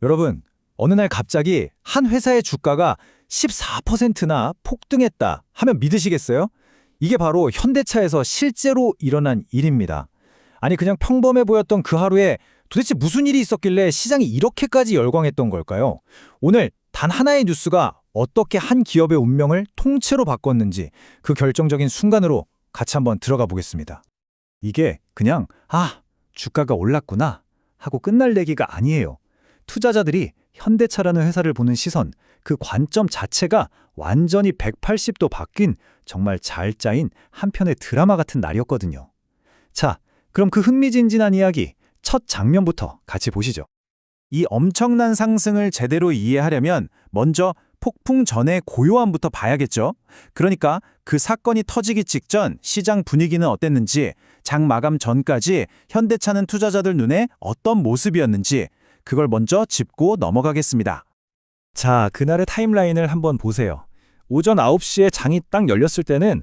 여러분, 어느 날 갑자기 한 회사의 주가가 14%나 폭등했다 하면 믿으시겠어요? 이게 바로 현대차에서 실제로 일어난 일입니다. 아니, 그냥 평범해 보였던 그 하루에 도대체 무슨 일이 있었길래 시장이 이렇게까지 열광했던 걸까요? 오늘 단 하나의 뉴스가 어떻게 한 기업의 운명을 통째로 바꿨는지 그 결정적인 순간으로 같이 한번 들어가 보겠습니다. 이게 그냥 주가가 올랐구나 하고 끝날 얘기가 아니에요. 투자자들이 현대차라는 회사를 보는 시선, 그 관점 자체가 완전히 180도 바뀐 정말 잘 짜인 한편의 드라마 같은 날이었거든요. 자, 그럼 그 흥미진진한 이야기 첫 장면부터 같이 보시죠. 이 엄청난 상승을 제대로 이해하려면 먼저 폭풍 전의 고요함부터 봐야겠죠. 그러니까 그 사건이 터지기 직전 시장 분위기는 어땠는지, 장 마감 전까지 현대차는 투자자들 눈에 어떤 모습이었는지 그걸 먼저 짚고 넘어가겠습니다. 자, 그날의 타임라인을 한번 보세요. 오전 9시에 장이 딱 열렸을 때는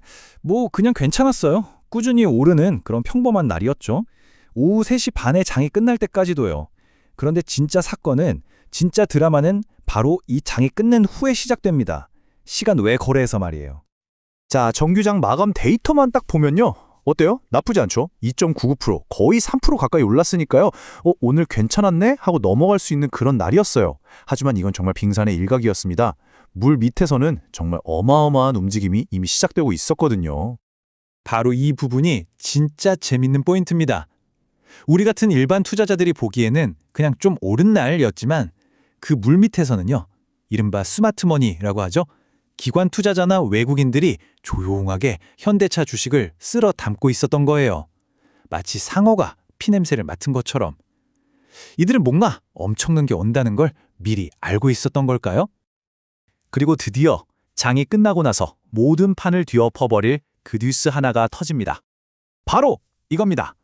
그냥 괜찮았어요. 꾸준히 오르는 그런 평범한 날이었죠. 오후 3시 반에 장이 끝날 때까지도요. 그런데 진짜 사건은, 진짜 드라마는 바로 이 장이 끝낸 후에 시작됩니다. 시간 외 거래에서 말이에요. 자, 정규장 마감 데이터만 딱 보면요. 어때요? 나쁘지 않죠? 2.99%, 거의 3% 가까이 올랐으니까요. 오늘 괜찮았네? 하고 넘어갈 수 있는 그런 날이었어요. 하지만 이건 정말 빙산의 일각이었습니다. 물 밑에서는 정말 어마어마한 움직임이 이미 시작되고 있었거든요. 바로 이 부분이 진짜 재밌는 포인트입니다. 우리 같은 일반 투자자들이 보기에는 그냥 좀 오른 날이었지만 그 물 밑에서는요, 이른바 스마트머니라고 하죠. 기관 투자자나 외국인들이 조용하게 현대차 주식을 쓸어 담고 있었던 거예요. 마치 상어가 피냄새를 맡은 것처럼. 이들은 뭔가 엄청난 게 온다는 걸 미리 알고 있었던 걸까요? 그리고 드디어 장이 끝나고 나서 모든 판을 뒤엎어버릴 그 뉴스 하나가 터집니다. 바로 이겁니다.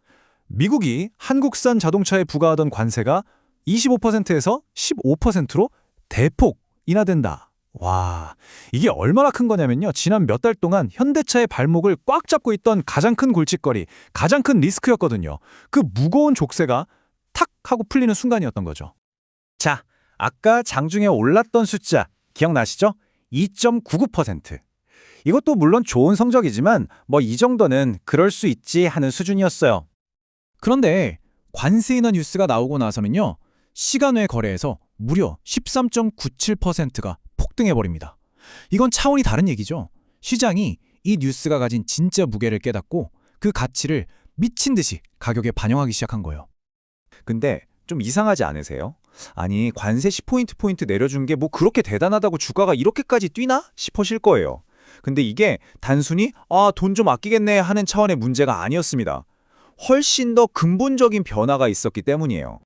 미국이 한국산 자동차에 부과하던 관세가 25%에서 15%로 대폭 인하된다. 와, 이게 얼마나 큰 거냐면요. 지난 몇 달 동안 현대차의 발목을 꽉 잡고 있던 가장 큰 골칫거리, 가장 큰 리스크였거든요. 그 무거운 족쇄가 탁 하고 풀리는 순간이었던 거죠. 자, 아까 장중에 올랐던 숫자 기억나시죠? 2.99%. 이것도 물론 좋은 성적이지만 이 정도는 그럴 수 있지 하는 수준이었어요. 그런데 관세 인하 뉴스가 나오고 나서는요, 시간 외 거래에서 무려 13.97%가 폭등해버립니다. 이건 차원이 다른 얘기죠. 시장이 이 뉴스가 가진 진짜 무게를 깨닫고 그 가치를 미친 듯이 가격에 반영하기 시작한 거예요. 근데 좀 이상하지 않으세요? 아니, 관세 10포인트 내려준 게 그렇게 대단하다고 주가가 이렇게까지 뛰나 싶으실 거예요. 근데 이게 단순히 돈 좀 아끼겠네 하는 차원의 문제가 아니었습니다. 훨씬 더 근본적인 변화가 있었기 때문이에요.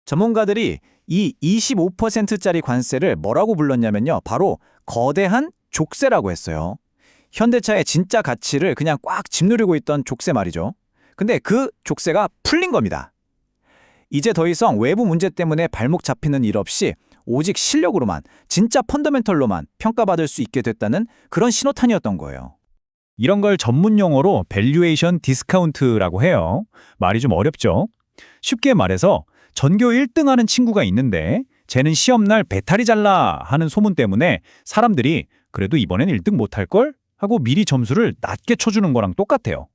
전문가들이 이 25%짜리 관세를 뭐라고 불렀냐면요. 바로 거대한 족쇄라고 했어요. 현대차의 진짜 가치를 그냥 꽉 짓누르고 있던 족쇄 말이죠. 근데 그 족쇄가 풀린 겁니다. 이제 더 이상 외부 문제 때문에 발목 잡히는 일 없이 오직 실력으로만, 진짜 펀더멘털로만 평가받을 수 있게 됐다는 그런 신호탄이었던 거예요. 이런 걸 전문 용어로 밸류에이션 디스카운트라고 해요. 말이 좀 어렵죠? 쉽게 말해서 전교 1등하는 친구가 있는데 쟤는 시험날 배탈이 잘나 하는 소문 때문에 사람들이 그래도 이번엔 1등 못할걸? 하고 미리 점수를 낮게 쳐주는 거랑 똑같아요.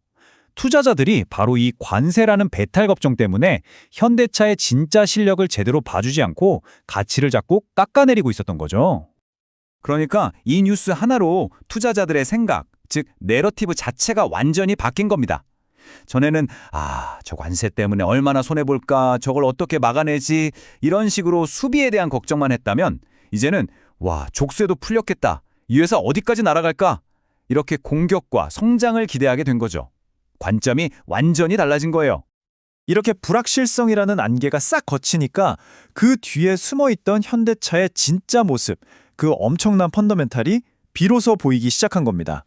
투자자들이 바로 이 관세라는 배탈 걱정 때문에 현대차의 진짜 실력을 제대로 봐주지 않고 가치를 자꾸 깎아내리고 있었던 거죠. 그러니까 이 뉴스 하나로 투자자들의 생각, 즉 내러티브 자체가 완전히 바뀐 겁니다. 전에는 저 관세 때문에 얼마나 손해볼까, 저걸 어떻게 막아내지, 이런 식으로 수비에 대한 걱정만 했다면 이제는 족쇄도 풀렸겠다, 이 회사 어디까지 날아갈까, 이렇게 공격과 성장을 기대하게 된 거죠. 관점이 완전히 달라진 거예요. 이렇게 불확실성이라는 안개가 싹 걷히니까 그 뒤에 숨어있던 현대차의 진짜 모습, 그 엄청난 펀더멘탈이 비로소 보이기 시작한 겁니다.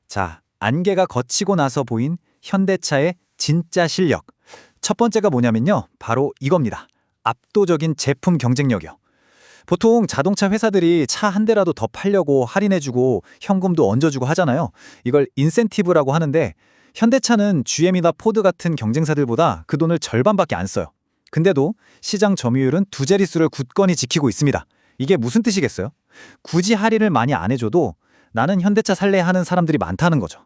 자, 안개가 걷히고 나서 보인 현대차의 진짜 실력. 첫 번째가 뭐냐면요, 바로 이겁니다. 압도적인 제품 경쟁력이요. 보통 자동차 회사들이 차 한 대라도 더 팔려고 할인해주고 현금도 얹어주고 하잖아요. 이걸 인센티브라고 하는데 현대차는 GM이나 포드 같은 경쟁사들보다 그 돈을 절반밖에 안 써요. 근데도 시장 점유율은 두 자릿수를 굳건히 지키고 있습니다. 이게 무슨 뜻이겠어요? 굳이 할인을 많이 안 해줘도 나는 현대차 살래 하는 사람들이 많다는 거죠.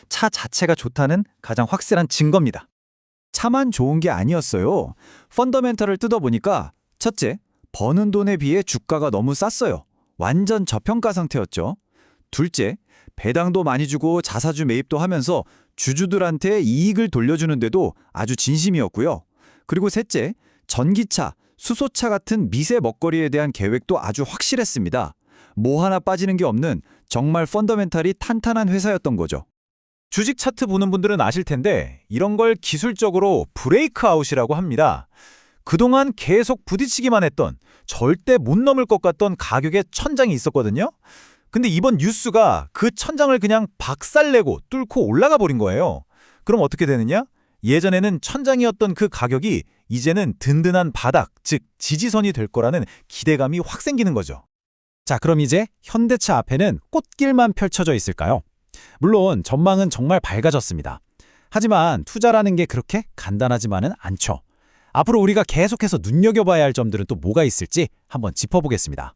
차 자체가 좋다는 가장 확실한 증거입니다. 차만 좋은 게 아니었어요. 펀더멘털을 뜯어보니까 첫째, 버는 돈에 비해 주가가 너무 쌌어요. 완전 저평가 상태였죠. 둘째, 배당도 많이 주고 자사주 매입도 하면서 주주들한테 이익을 돌려주는데도 아주 진심이었고요. 그리고 셋째, 전기차, 수소차 같은 미세 먹거리에 대한 계획도 아주 확실했습니다. 뭐 하나 빠지는 게 없는 정말 펀더멘탈이 탄탄한 회사였던 거죠. 주식 차트 보는 분들은 아실 텐데 이런 걸 기술적으로 브레이크아웃이라고 합니다. 그동안 계속 부딪히기만 했던, 절대 못 넘을 것 같던 가격의 천장이 있었거든요. 근데 이번 뉴스가 그 천장을 그냥 박살내고 뚫고 올라가 버린 거예요. 그럼 어떻게 되느냐? 예전에는 천장이었던 그 가격이 이제는 든든한 바닥, 즉 지지선이 될 거라는 기대감이 확 생기는 거죠. 자, 그럼 이제 현대차 앞에는 꽃길만 펼쳐져 있을까요? 물론 전망은 정말 밝아졌습니다. 하지만 투자라는 게 그렇게 간단하지만은 않죠. 앞으로 우리가 계속해서 눈여겨봐야 할 점들은 또 뭐가 있을지 한번 짚어보겠습니다.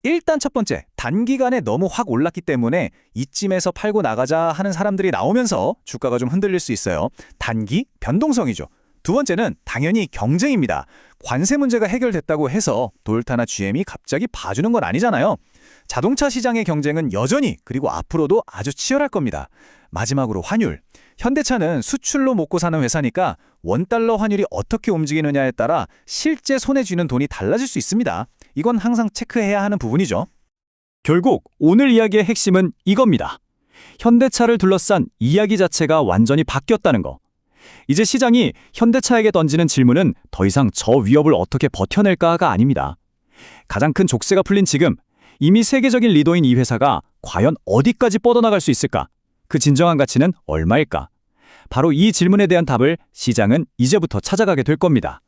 일단 첫 번째, 단기간에 너무 확 올랐기 때문에 이쯤에서 팔고 나가자 하는 사람들이 나오면서 주가가 좀 흔들릴 수 있어요. 단기 변동성이죠. 두 번째는 당연히 경쟁입니다. 관세 문제가 해결됐다고 해서 도요타나 GM이 갑자기 봐주는 건 아니잖아요. 자동차 시장의 경쟁은 여전히 그리고 앞으로도 아주 치열할 겁니다. 마지막으로 환율. 현대차는 수출로 먹고 사는 회사니까 원달러 환율이 어떻게 움직이느냐에 따라 실제 손에 쥐는 돈이 달라질 수 있습니다. 이건 항상 체크해야 하는 부분이죠. 결국 오늘 이야기의 핵심은 이겁니다. 현대차를 둘러싼 이야기 자체가 완전히 바뀌었다는 거. 이제 시장이 현대차에게 던지는 질문은 더 이상 저 위협을 어떻게 버텨낼까가 아닙니다. 가장 큰 족쇄가 풀린 지금, 이미 세계적인 리더인 이 회사가 과연 어디까지 뻗어나갈 수 있을까? 그 진정한 가치는 얼마일까? 바로 이 질문에 대한 답을 시장은 이제부터 찾아가게 될 겁니다.